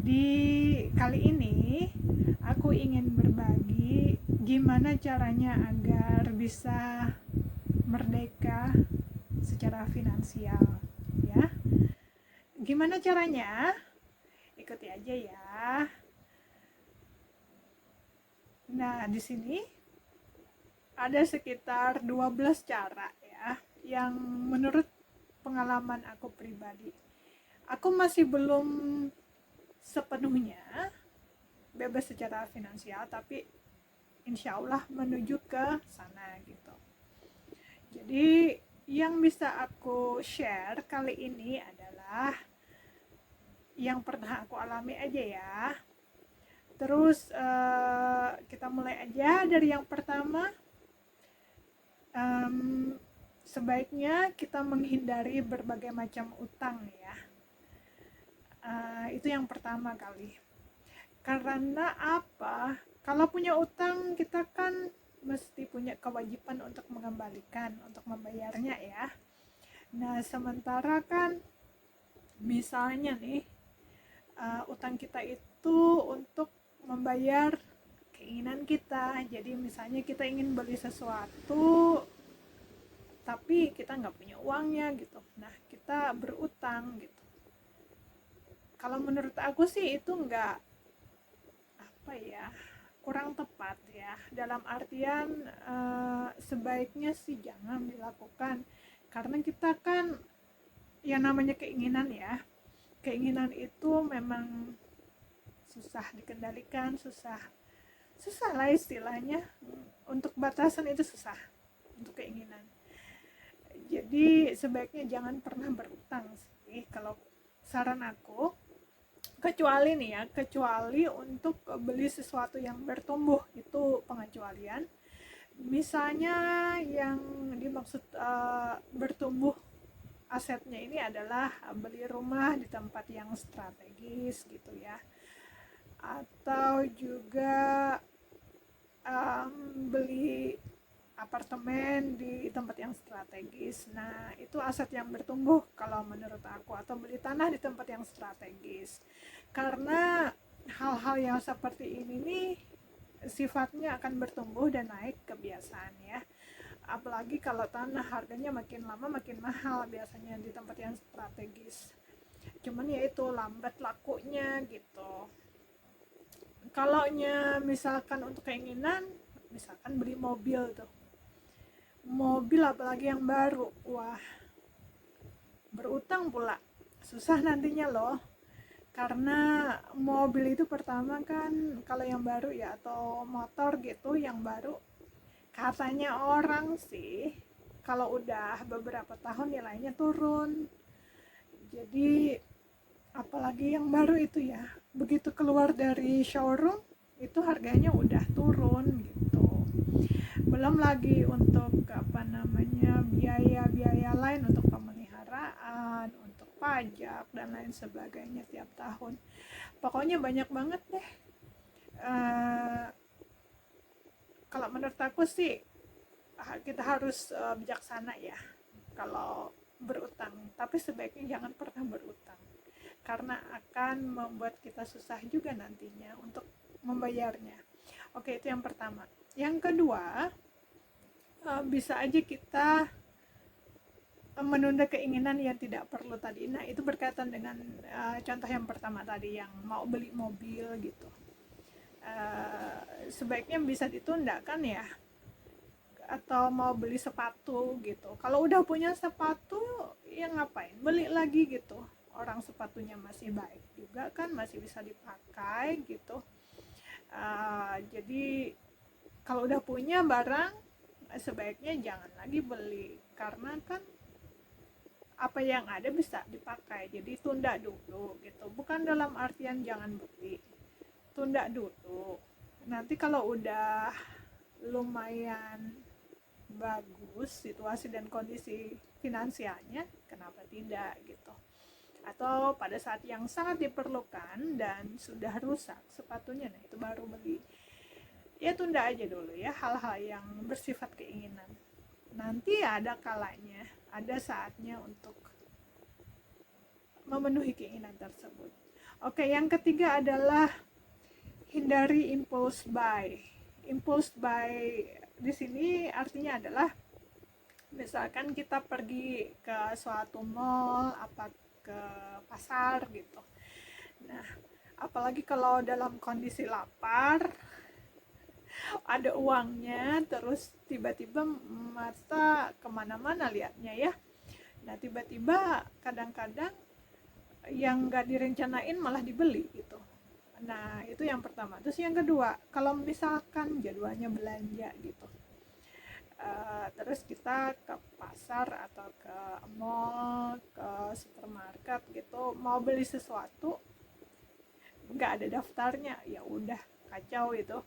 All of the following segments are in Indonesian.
Di kali ini aku ingin berbagi gimana caranya agar bisa merdeka secara finansial, ya. Gimana caranya? Ikuti aja ya. Nah, di sini ada sekitar 12 cara ya yang menurut pengalaman aku pribadi. Aku masih belum sepenuhnya bebas secara finansial, tapi insya Allah menuju ke sana gitu. Jadi yang bisa aku share kali ini adalah yang pernah aku alami aja ya. Terus kita mulai aja dari yang pertama. Sebaiknya kita menghindari berbagai macam utang ya. Itu yang pertama kali. Karena apa? Kalau punya utang kita kan mesti punya kewajiban untuk mengembalikan, untuk membayarnya ya. Nah, sementara kan misalnya nih utang kita itu untuk membayar keinginan kita. Jadi misalnya kita ingin beli sesuatu tapi kita nggak punya uangnya gitu. Nah, kita berutang gitu. Kalau menurut aku sih itu nggak apa ya, kurang tepat ya. Dalam artian sebaiknya sih jangan dilakukan karena kita kan yang namanya keinginan ya. Keinginan itu memang susah dikendalikan, susah lah istilahnya. Untuk batasan itu susah untuk keinginan. Jadi sebaiknya jangan pernah berutang sih kalau saran aku, kecuali nih ya, kecuali untuk beli sesuatu yang bertumbuh, itu pengecualian. Misalnya yang dimaksud bertumbuh asetnya ini adalah beli rumah di tempat yang strategis gitu ya, atau juga beli apartemen di tempat yang strategis. Nah, itu aset yang bertumbuh kalau menurut aku, atau beli tanah di tempat yang strategis. Karena hal-hal yang seperti ini nih sifatnya akan bertumbuh dan naik kebiasaan ya. Apalagi kalau tanah harganya makin lama makin mahal biasanya di tempat yang strategis. Cuman ya itu lambat lakunya gitu. Kalau misalkan untuk keinginan, misalkan beli mobil tuh, mobil apalagi yang baru, wah berutang pula, susah nantinya loh. Karena mobil itu pertama kan kalau yang baru ya, atau motor gitu yang baru, katanya orang sih kalau udah beberapa tahun nilainya turun. Jadi apalagi yang baru itu ya, begitu keluar dari showroom itu harganya udah turun gitu. Belum lagi untuk apa namanya, biaya-biaya lain untuk pemeliharaan, untuk pajak dan lain sebagainya tiap tahun. Pokoknya banyak banget deh. Kalau menurut aku sih kita harus bijaksana ya kalau berutang, tapi sebaiknya jangan pernah berutang karena akan membuat kita susah juga nantinya untuk membayarnya. Oke, itu yang pertama. Yang kedua, bisa aja kita menunda keinginan yang tidak perlu tadi. Nah, itu berkaitan dengan contoh yang pertama tadi, yang mau beli mobil gitu. Sebaiknya bisa ditunda kan ya, atau mau beli sepatu gitu. Kalau udah punya sepatu, ya ngapain beli lagi gitu, orang sepatunya masih baik juga kan, masih bisa dipakai gitu. Jadi kalau udah punya barang, sebaiknya jangan lagi beli karena kan apa yang ada bisa dipakai. Jadi tunda dulu gitu, bukan dalam artian jangan beli, tunda dulu. Nanti kalau udah lumayan bagus situasi dan kondisi finansialnya, kenapa tidak gitu. Atau pada saat yang sangat diperlukan dan sudah rusak sepatunya, nah itu baru beli. Ya tunda aja dulu ya hal-hal yang bersifat keinginan. Nanti ada kalanya, ada saatnya untuk memenuhi keinginan tersebut. Oke, yang ketiga adalah hindari impulse buy. Impulse buy di sini artinya adalah misalkan kita pergi ke suatu mall, apa ke pasar gitu. Nah, apalagi kalau dalam kondisi lapar, ada uangnya, terus tiba-tiba mata kemana-mana liatnya ya. Nah, tiba-tiba kadang-kadang yang nggak direncanain malah dibeli gitu. Nah, itu yang pertama. Terus yang kedua, kalau misalkan jadwalnya belanja gitu, terus kita ke pasar atau ke mall, ke supermarket gitu, mau beli sesuatu, nggak ada daftarnya, ya udah kacau itu.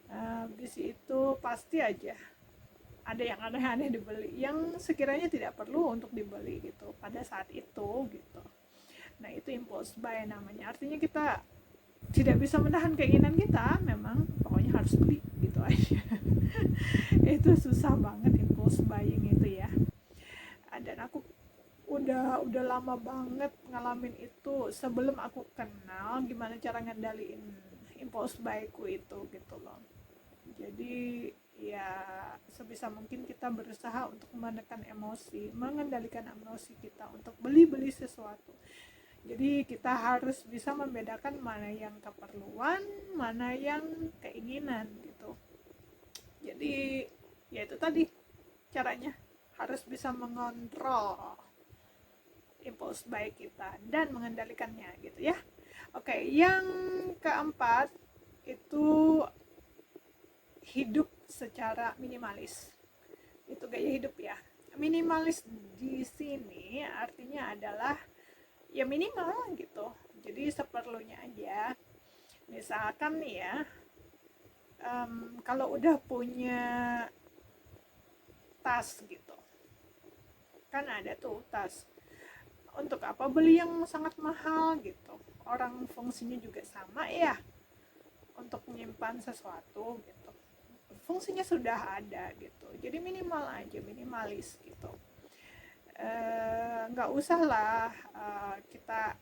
Habis itu pasti aja ada yang aneh-aneh dibeli, yang sekiranya tidak perlu untuk dibeli gitu pada saat itu gitu. Nah, itu impulse buy namanya. Artinya kita tidak bisa menahan keinginan kita, memang pokoknya harus beli gitu aja. Itu susah banget impulse buying itu ya. Dan aku udah lama banget ngalamin itu sebelum aku kenal gimana cara ngendaliin impulse buyku itu gitu loh. Jadi ya sebisa mungkin kita berusaha untuk menekan emosi, mengendalikan emosi kita untuk beli-beli sesuatu. Jadi kita harus bisa membedakan mana yang keperluan, mana yang keinginan gitu. Jadi ya itu tadi caranya, harus bisa mengontrol impuls buy kita dan mengendalikannya gitu ya. Oke, yang keempat itu hidup secara minimalis. Itu gaya hidup ya. Minimalis di sini artinya adalah ya minimal gitu. Jadi seperlunya aja. Misalkan nih ya, kalau udah punya tas gitu, kan ada tuh tas. Untuk apa beli yang sangat mahal gitu? Orang fungsinya juga sama ya, untuk menyimpan sesuatu gitu. Fungsinya sudah ada gitu. Jadi minimal aja, minimalis gitu. Nggak usah lah kita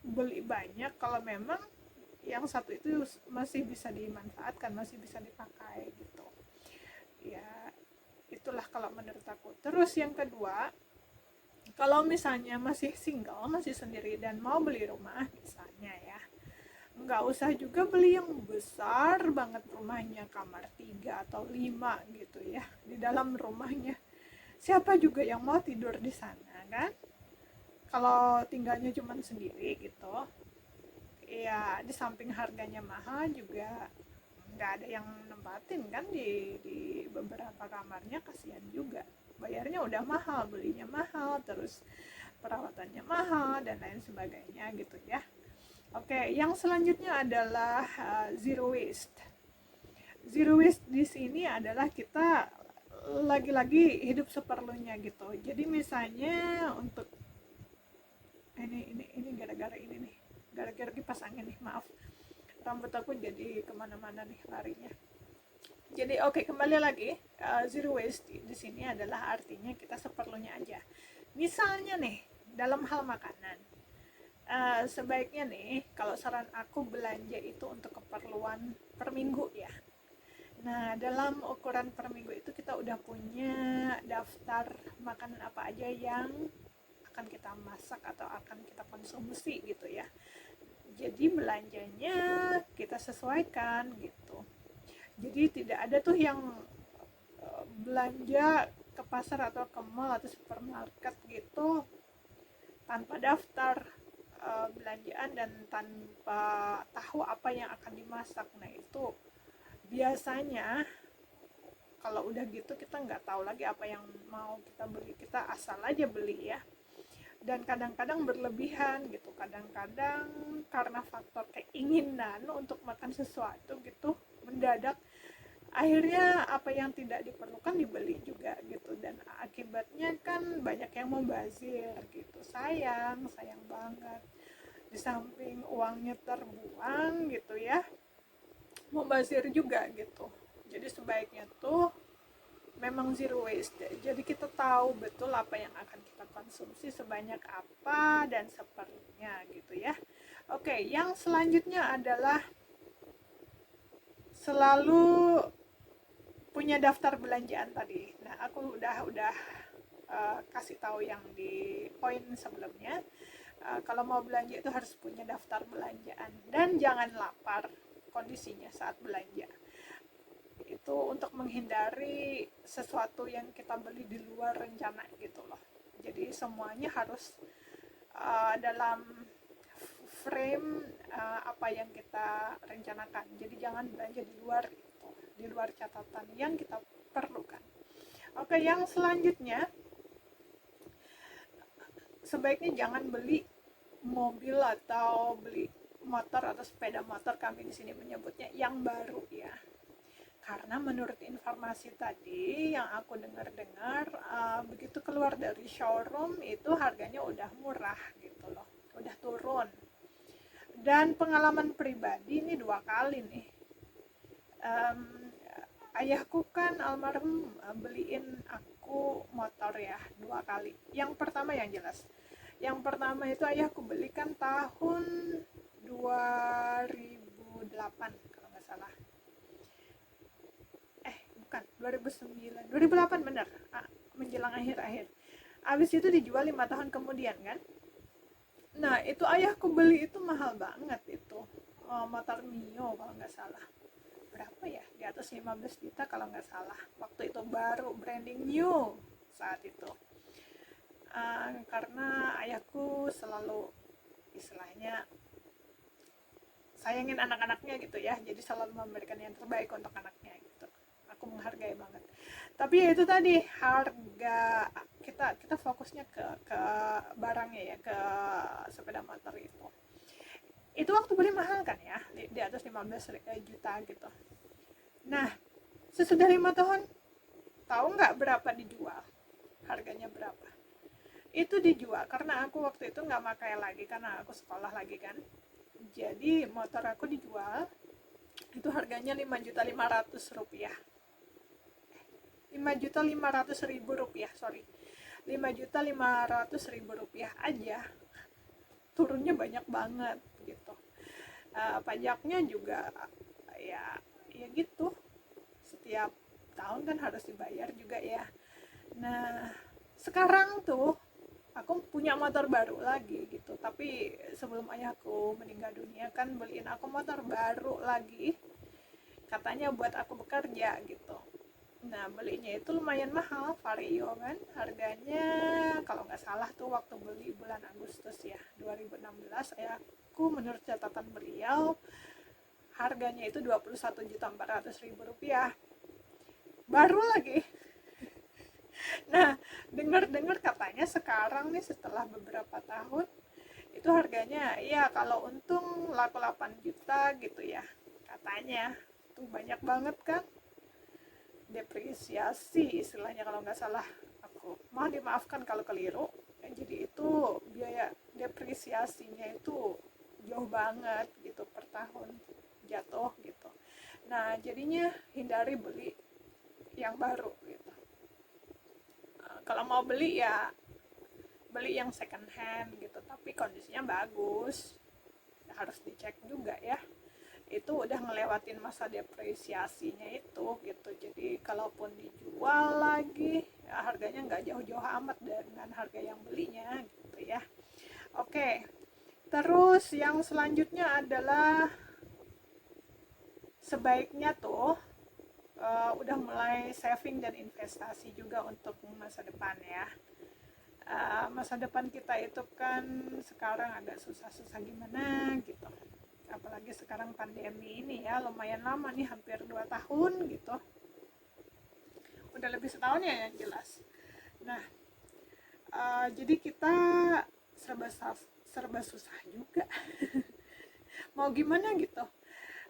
beli banyak kalau memang yang satu itu masih bisa dimanfaatkan, masih bisa dipakai gitu ya. Itulah kalau menurut aku. Terus yang kedua, kalau misalnya masih single, masih sendiri dan mau beli rumah misalnya ya, nggak usah juga beli yang besar banget rumahnya, kamar 3 atau 5 gitu ya di dalam rumahnya. Siapa juga yang mau tidur di sana kan, kalau tinggalnya cuma sendiri gitu ya. Di samping harganya mahal juga nggak ada yang nempatin kan di beberapa kamarnya, kasihan juga, bayarnya udah mahal, belinya mahal, terus perawatannya mahal dan lain sebagainya gitu ya. Oke, yang selanjutnya adalah zero waste. Zero waste di sini adalah kita lagi-lagi hidup seperlunya gitu. Jadi misalnya untuk ini gara-gara ini nih, gara-gara kipas angin nih, maaf, rambut aku jadi kemana-mana nih larinya. Jadi oke, kembali lagi, zero waste di sini adalah artinya kita seperlunya aja. Misalnya nih dalam hal makanan, sebaiknya nih kalau saran aku belanja itu untuk keperluan per minggu ya. Nah, dalam ukuran per minggu itu kita udah punya daftar makanan apa aja yang akan kita masak atau akan kita konsumsi gitu ya. Jadi belanjanya kita sesuaikan gitu. Jadi tidak ada tuh yang belanja ke pasar atau ke mall atau supermarket gitu tanpa daftar belanjaan dan tanpa tahu apa yang akan dimasak. Nah, itu biasanya kalau udah gitu kita nggak tahu lagi apa yang mau kita beli, kita asal aja beli ya. Dan kadang-kadang berlebihan gitu, kadang-kadang karena faktor keinginan untuk makan sesuatu gitu mendadak, akhirnya apa yang tidak diperlukan dibeli juga gitu, dan akibatnya kan banyak yang membazir gitu. Sayang banget, di samping uangnya terbuang gitu ya, membazir juga gitu. Jadi sebaiknya tuh memang zero waste. Jadi kita tahu betul apa yang akan kita konsumsi, sebanyak apa dan seperlunya gitu ya. Oke, yang selanjutnya adalah selalu punya daftar belanjaan tadi. Nah, aku udah kasih tahu yang di poin sebelumnya. Kalau mau belanja itu harus punya daftar belanjaan dan jangan lapar kondisinya saat belanja. Itu untuk menghindari sesuatu yang kita beli di luar rencana gitu loh. Jadi semuanya harus dalam frame apa yang kita rencanakan. Jadi jangan belanja di luar itu, di luar catatan yang kita perlukan. Oke, yang selanjutnya sebaiknya jangan beli mobil atau beli motor atau sepeda motor, kami di sini menyebutnya yang baru ya. Karena menurut informasi tadi yang aku dengar-dengar, begitu keluar dari showroom itu harganya udah murah gitu loh, udah turun. Dan pengalaman pribadi ini 2 kali nih. Um, Ayahku kan almarhum beliin aku motor ya 2 kali. Yang pertama yang jelas, yang pertama itu ayahku belikan tahun 2008 kalau nggak salah. Bukan, 2009, 2008 bener, menjelang akhir-akhir. Abis itu dijual 5 tahun kemudian kan. Nah itu ayahku beli itu mahal banget itu, motor Mio kalau nggak salah. Berapa ya, di atas 15 juta kalau nggak salah. Waktu itu baru branding new saat itu. Karena ayahku selalu istilahnya sayangin anak-anaknya gitu ya, jadi selalu memberikan yang terbaik untuk anaknya gitu. Aku menghargai banget. Tapi ya itu tadi, harga kita fokusnya ke barangnya ya, ke sepeda motor itu waktu beli mahal kan ya, di atas 15 juta gitu. Nah sesudah 5 tahun, tahu nggak berapa dijual, harganya berapa? Itu dijual karena aku waktu itu nggak pakai lagi karena aku sekolah lagi kan. Jadi motor aku dijual itu harganya 5.500.000 rupiah. 5.500.000 rupiah, sorry, 5.500.000 rupiah aja, turunnya banyak banget gitu. Pajaknya juga ya gitu, setiap tahun kan harus dibayar juga ya. Nah sekarang tuh aku punya motor baru lagi gitu, tapi sebelum ayahku meninggal dunia kan beliin aku motor baru lagi, katanya buat aku bekerja gitu. Nah belinya itu lumayan mahal, Vario kan harganya, kalau nggak salah tuh waktu beli bulan Agustus ya 2016, aku menurut catatan beliau harganya itu 21.400.000 rupiah, baru lagi. Nah dengar-dengar katanya sekarang nih setelah beberapa tahun itu harganya ya kalau untung laku 8 juta gitu ya katanya. Tuh banyak banget kan depresiasi istilahnya kalau nggak salah, aku mohon dimaafkan kalau keliru. Jadi itu biaya depresiasinya itu jauh banget gitu per tahun jatuh gitu. Nah jadinya hindari beli yang baru gitu. Kalau mau beli ya beli yang second hand gitu, tapi kondisinya bagus, harus dicek juga ya, itu udah ngelewatin masa depresiasinya itu gitu. Jadi kalaupun dijual lagi ya harganya nggak jauh-jauh amat dengan harga yang belinya gitu ya. Oke, terus yang selanjutnya adalah sebaiknya tuh udah mulai saving dan investasi juga untuk masa depan ya. Masa depan kita itu kan sekarang agak susah-susah gimana gitu, apalagi sekarang pandemi ini ya lumayan lama nih, hampir 2 tahun gitu, udah lebih setahun ya yang jelas. Nah jadi kita serba susah juga mau gimana gitu.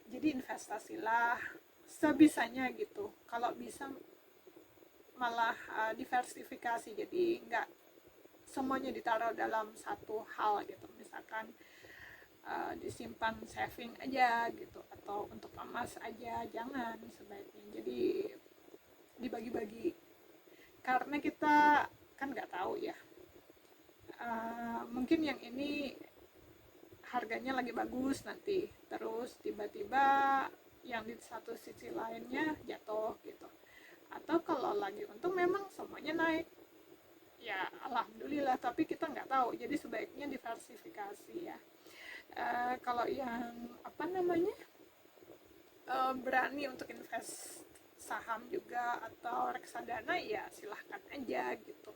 Jadi investasilah sebisanya gitu, kalau bisa malah diversifikasi, jadi nggak semuanya ditaruh dalam satu hal gitu. Misalkan disimpan saving aja gitu, atau untuk emas aja, jangan, sebaiknya jadi dibagi-bagi, karena kita kan nggak tahu ya. Mungkin yang ini harganya lagi bagus nanti, terus tiba-tiba yang di satu sisi lainnya jatuh gitu. Atau kalau lagi untung memang semuanya naik, ya alhamdulillah, tapi kita nggak tahu, jadi sebaiknya diversifikasi ya. Kalau yang apa namanya berani untuk invest saham juga atau reksadana, ya silahkan aja gitu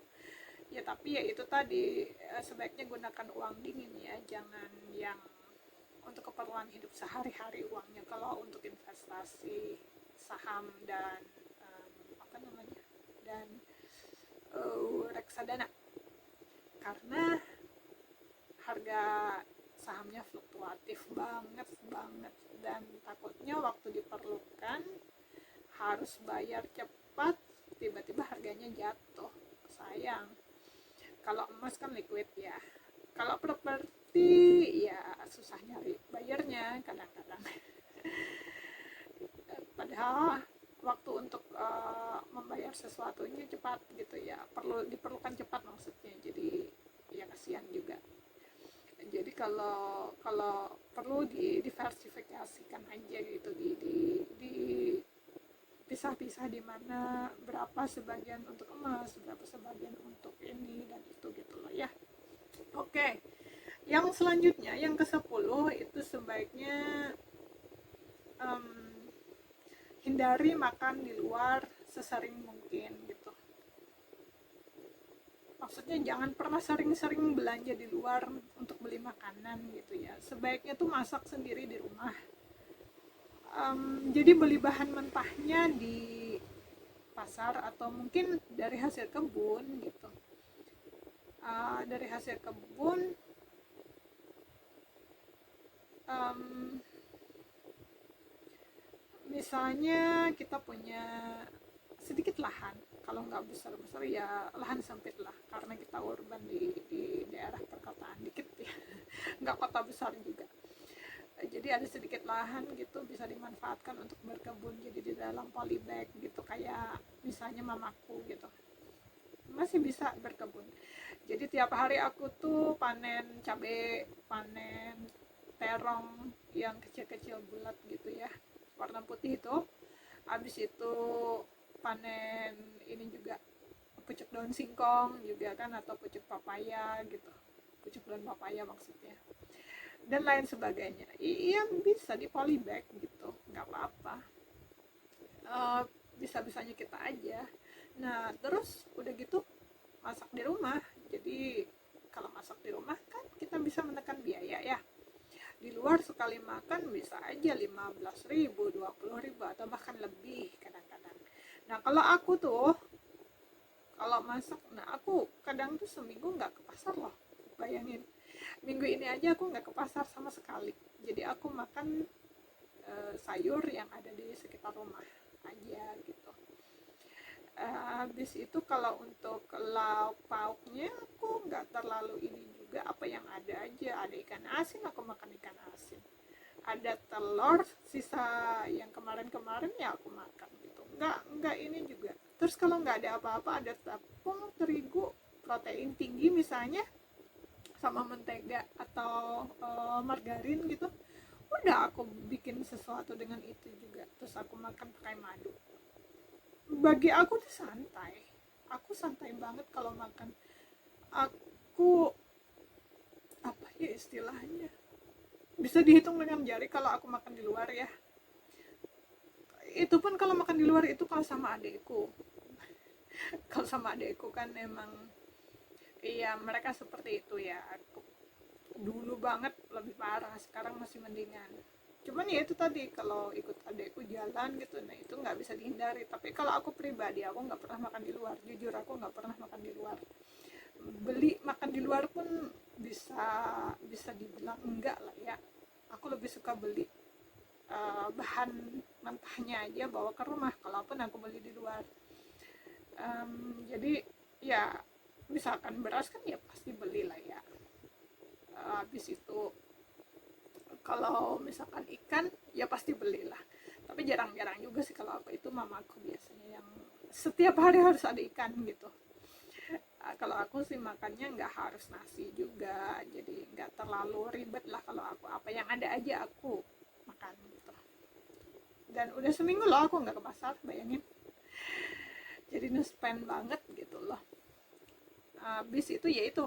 ya. Tapi ya itu tadi, sebaiknya gunakan uang dingin ya, jangan yang untuk keperluan hidup sehari-hari uangnya. Kalau untuk investasi saham dan apa namanya dan reksadana, karena harga sahamnya fluktuatif banget banget, dan takutnya waktu diperlukan harus bayar cepat, tiba-tiba harganya jatuh, sayang. Kalau emas kan liquid ya, kalau properti ya susah nyari bayarnya kadang-kadang. Padahal waktu untuk membayar sesuatunya cepat gitu ya, diperlukan cepat maksudnya, jadi ya kasihan juga. Jadi kalau perlu diversifikasikan aja gitu, di pisah-pisah, di mana berapa sebagian untuk emas, berapa sebagian untuk ini dan itu gitu loh ya. Oke, yang selanjutnya yang ke-10 itu sebaiknya hindari makan di luar sesering mungkin gitu. Maksudnya jangan pernah sering-sering belanja di luar untuk beli makanan gitu ya. Sebaiknya tuh masak sendiri di rumah. Jadi beli bahan mentahnya di pasar atau mungkin dari hasil kebun gitu. Dari hasil kebun, misalnya kita punya sedikit lahan, kalau nggak besar-besar ya lahan sempit lah, karena kita urban di daerah perkotaan dikit ya, nggak kota besar juga. Jadi ada sedikit lahan gitu, bisa dimanfaatkan untuk berkebun, jadi di dalam polybag gitu, kayak misalnya mamaku gitu masih bisa berkebun. Jadi tiap hari aku tuh panen cabai, panen terong yang kecil-kecil bulat gitu ya, warna putih itu. Habis itu panen ini juga, pucuk daun singkong juga kan, atau pucuk papaya gitu, pucuk daun papaya maksudnya, dan lain sebagainya. Iya, bisa di polybag gitu, nggak apa-apa. Bisa-bisanya kita aja. Nah terus udah gitu masak di rumah. Jadi kalau masak di rumah kan kita bisa menekan biaya ya. Di luar sekali makan bisa aja 15.000, 20.000, atau bahkan lebih kadang-kadang. Nah kalau aku tuh kalau masak, nah aku kadang tuh seminggu nggak ke pasar loh. Bayangin, minggu ini aja aku nggak ke pasar sama sekali. Jadi aku makan sayur yang ada di sekitar rumah aja gitu. Habis itu kalau untuk lauk pauknya aku nggak terlalu ini juga, apa yang ada aja. Ada ikan asin, aku makan ikan asin. Ada telur sisa yang kemarin-kemarin ya aku makan gitu. Nggak ini juga. Terus kalau nggak ada apa-apa, ada tepung terigu protein tinggi misalnya, sama mentega atau margarin gitu, udah aku bikin sesuatu dengan itu juga, terus aku makan pakai madu. Bagi aku tuh santai, aku santai banget kalau makan. Aku apa ya istilahnya, bisa dihitung dengan jari kalau aku makan di luar ya. Itu pun kalau makan di luar itu kalau sama adekku. Kalau sama adekku kan emang iya mereka seperti itu ya. Aku dulu banget lebih parah, sekarang masih mendingan. Cuman ya itu tadi, kalau ikut adekku jalan gitu, nah itu nggak bisa dihindari. Tapi kalau aku pribadi, aku nggak pernah makan di luar. Jujur aku nggak pernah makan di luar. Beli makan di luar pun bisa bisa dibilang enggak lah ya. Aku lebih suka beli bahan mentahnya aja bawa ke rumah, kalaupun aku beli di luar. Jadi ya misalkan beras kan ya pasti beli lah ya. Habis itu kalau misalkan ikan ya pasti belilah. Tapi jarang-jarang juga sih kalau aku, itu mamaku biasanya yang setiap hari harus ada ikan gitu. Kalau aku sih makannya nggak harus nasi juga, jadi nggak terlalu ribet lah. Kalau aku apa yang ada aja aku makan gitu. Dan udah seminggu loh aku nggak ke pasar, bayangin. Jadi nge-spend banget gitu loh. Habis itu ya itu,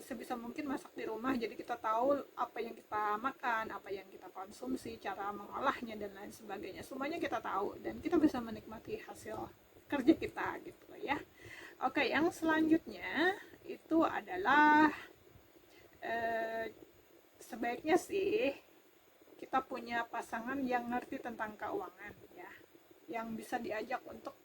sebisa mungkin masak di rumah, jadi kita tahu apa yang kita makan, apa yang kita konsumsi, cara mengolahnya dan lain sebagainya, semuanya kita tahu dan kita bisa menikmati hasil kerja kita gitu ya. Oke, yang selanjutnya itu adalah sebaiknya sih kita punya pasangan yang ngerti tentang keuangan ya, yang bisa diajak untuk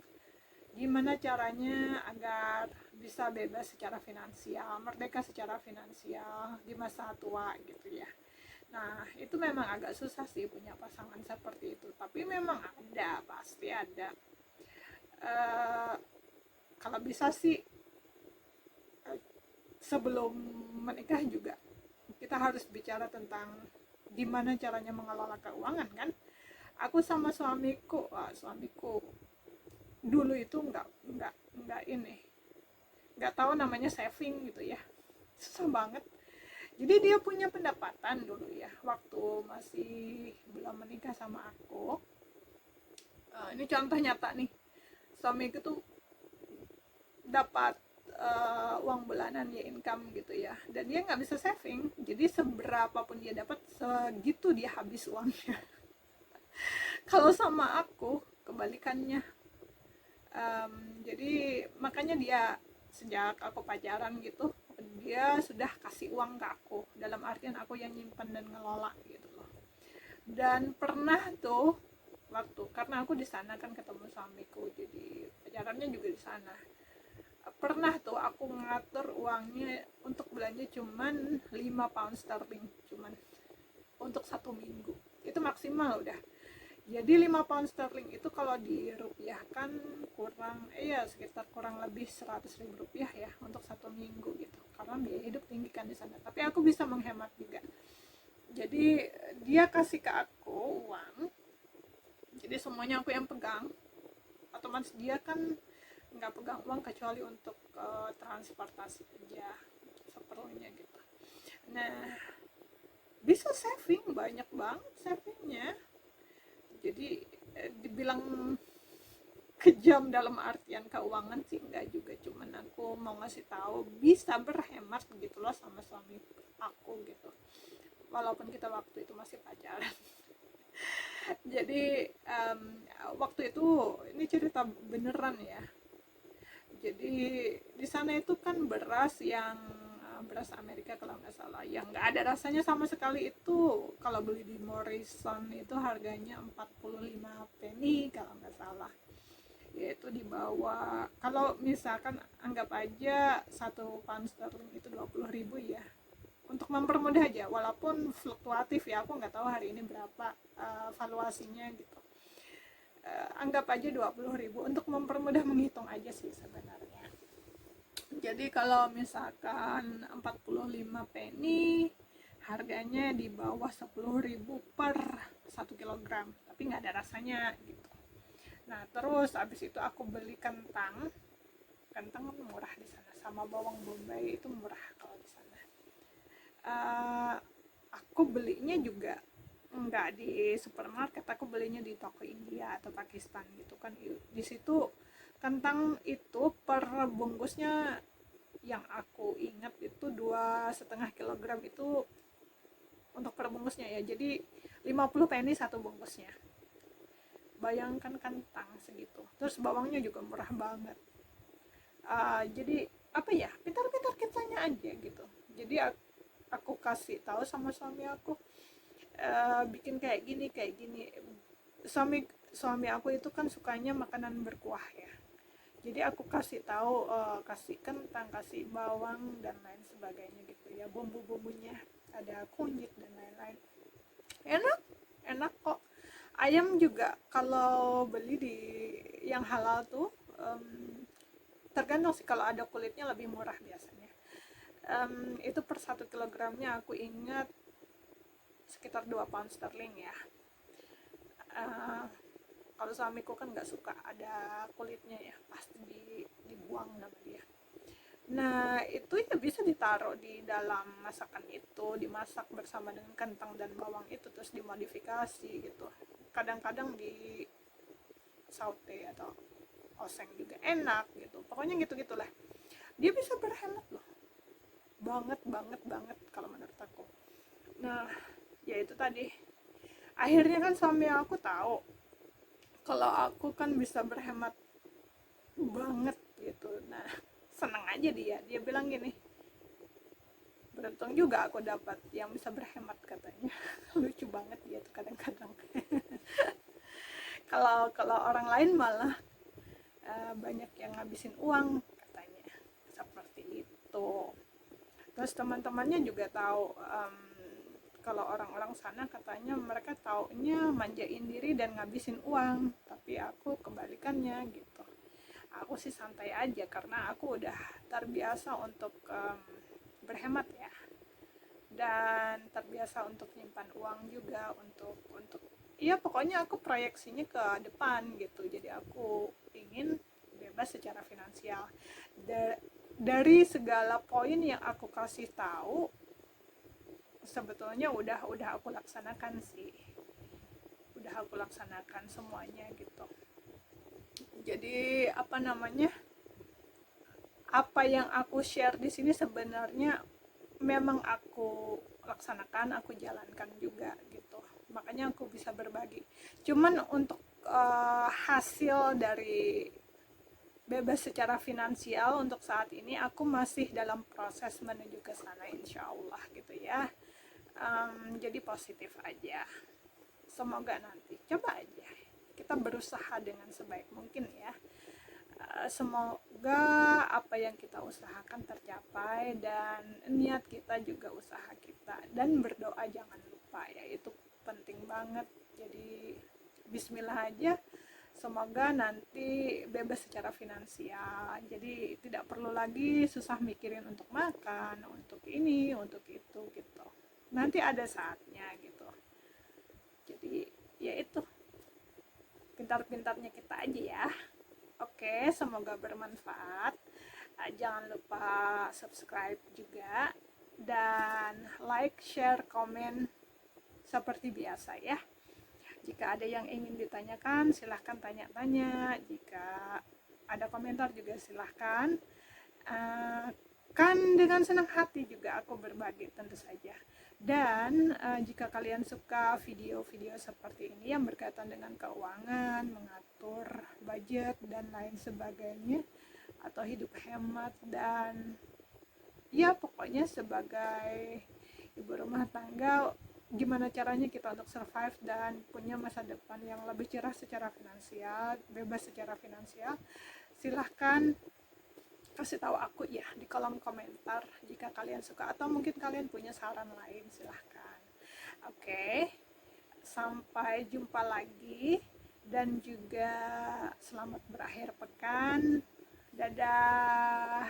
gimana caranya agar bisa bebas secara finansial, merdeka secara finansial di masa tua gitu ya. Nah, itu memang agak susah sih punya pasangan seperti itu, tapi memang ada, pasti ada. Kalau bisa sih sebelum menikah juga kita harus bicara tentang gimana caranya mengelola keuangan kan. Aku sama suamiku dulu itu nggak tahu namanya saving gitu ya, susah banget. Jadi dia punya pendapatan dulu ya waktu masih belum menikah sama aku. Ini contoh nyata nih, suamiku tuh dapat uang bulanan ya, income gitu ya, dan dia nggak bisa saving. Jadi seberapa pun dia dapat, segitu dia habis uangnya. Kalau sama aku kebalikannya. Jadi makanya dia, sejak aku pacaran gitu, dia sudah kasih uang ke aku, dalam artian aku yang nyimpan dan ngelola gitu loh. Dan pernah tuh waktu, karena aku di sana kan ketemu suamiku, jadi pacarannya juga di sana. Pernah tuh aku ngatur uangnya untuk belanja cuman 5 pound sterling, cuman untuk 1 minggu. Itu maksimal udah. Jadi 5 pound sterling itu kalau dirupiahkan kurang, sekitar kurang lebih 100.000 rupiah ya untuk 1 minggu gitu. Karena biaya hidup tinggi kan di sana. Tapi aku bisa menghemat juga. Jadi dia kasih ke aku uang, jadi semuanya aku yang pegang. Otomatis dia kan nggak pegang uang kecuali untuk transportasi aja seperlunya gitu. Nah, bisa saving banyak banget savingnya. Jadi dibilang kejam dalam artian keuangan sih enggak juga, cuman aku mau ngasih tahu bisa berhemat gitu loh sama suami aku gitu, walaupun kita waktu itu masih pacaran. Jadi waktu itu, ini cerita beneran ya, jadi di sana itu kan beras yang beras Amerika kalau nggak salah, yang nggak ada rasanya sama sekali, itu kalau beli di Morrison itu harganya 45 penny kalau nggak salah, yaitu di bawah, kalau misalkan anggap aja 1 pound sterling itu 20.000 ya, untuk mempermudah aja, walaupun fluktuatif ya, aku nggak tahu hari ini berapa valuasinya gitu. Anggap aja 20.000 untuk mempermudah menghitung aja sih sebenarnya. Jadi kalau misalkan 45 penny harganya di bawah 10.000 per 1 kilogram, tapi nggak ada rasanya gitu. Nah terus abis itu aku beli kentang kan murah di sana, sama bawang bombay itu murah kalau di sana. Aku belinya juga nggak di supermarket, aku belinya di toko India atau Pakistan gitu kan. Di situ kentang itu per bungkusnya, yang aku ingat itu 2,5 kilogram itu untuk per bungkusnya ya, jadi 50 penny satu bungkusnya. Bayangkan kentang segitu, terus bawangnya juga murah banget. Jadi apa ya, pintar-pintar kitanya aja gitu. Jadi aku kasih tahu sama suami aku, bikin kayak gini. Suami aku itu kan sukanya makanan berkuah ya, jadi aku kasih tahu, kasih kentang, kasih bawang dan lain sebagainya gitu ya, bumbu-bumbunya ada kunyit dan lain-lain. Enak kok. Ayam juga kalau beli di yang halal tuh, tergantung sih, kalau ada kulitnya lebih murah biasanya. Itu per 1 kilogramnya aku ingat sekitar 2 pound sterling ya. Eh, kalau suamiku kan nggak suka ada kulitnya ya, pasti dibuang sama dia. Nah, itu ya bisa ditaruh di dalam masakan itu, dimasak bersama dengan kentang dan bawang itu, terus dimodifikasi gitu. Kadang-kadang di saute atau oseng juga enak gitu. Pokoknya gitu-gitulah. Dia bisa berhemat loh. Banget, banget, banget kalau menurut aku. Nah, ya itu tadi. Akhirnya kan suami aku tahu kalau aku kan bisa berhemat banget gitu. Nah, seneng aja dia bilang gini, beruntung juga aku dapat yang bisa berhemat katanya. Lucu banget dia tuh kadang-kadang. Kalau orang lain malah banyak yang ngabisin uang katanya, seperti itu. Terus teman-temannya juga tahu, kalau orang-orang sana katanya mereka taunya manjain diri dan ngabisin uang, tapi aku kebalikannya gitu. Aku sih santai aja karena aku udah terbiasa untuk berhemat ya, dan terbiasa untuk nyimpan uang juga untuk iya, pokoknya aku proyeksinya ke depan gitu. Jadi aku ingin bebas secara finansial. Dari segala poin yang aku kasih tahu, sebetulnya udah aku laksanakan sih, udah aku laksanakan semuanya gitu. Jadi apa namanya, apa yang aku share di sini sebenarnya memang aku laksanakan, aku jalankan juga gitu. Makanya aku bisa berbagi. Cuman untuk hasil dari bebas secara finansial untuk saat ini aku masih dalam proses menuju ke sana, insya Allah gitu ya. Jadi positif aja, semoga nanti, coba aja kita berusaha dengan sebaik mungkin ya. Semoga apa yang kita usahakan tercapai, dan niat kita juga usaha kita, dan berdoa jangan lupa ya, itu penting banget. Jadi bismillah aja, semoga nanti bebas secara finansial, jadi tidak perlu lagi susah mikirin untuk makan, untuk ini, untuk itu gitu. Nanti ada saatnya gitu. Jadi ya itu, pintar-pintarnya kita aja ya. Oke, semoga bermanfaat. Jangan lupa subscribe juga, dan like, share, komen seperti biasa ya. Jika ada yang ingin ditanyakan, silahkan tanya-tanya. Jika ada komentar juga silahkan. Kan dengan senang hati juga aku berbagi tentu saja. Dan jika kalian suka video-video seperti ini yang berkaitan dengan keuangan, mengatur budget dan lain sebagainya, atau hidup hemat, dan ya pokoknya sebagai ibu rumah tangga, gimana caranya kita untuk survive dan punya masa depan yang lebih cerah secara finansial, bebas secara finansial, silahkan kasih tahu aku ya di kolom komentar jika kalian suka, atau mungkin kalian punya saran lain, silahkan. Oke, sampai jumpa lagi, dan juga selamat berakhir pekan. Dadah.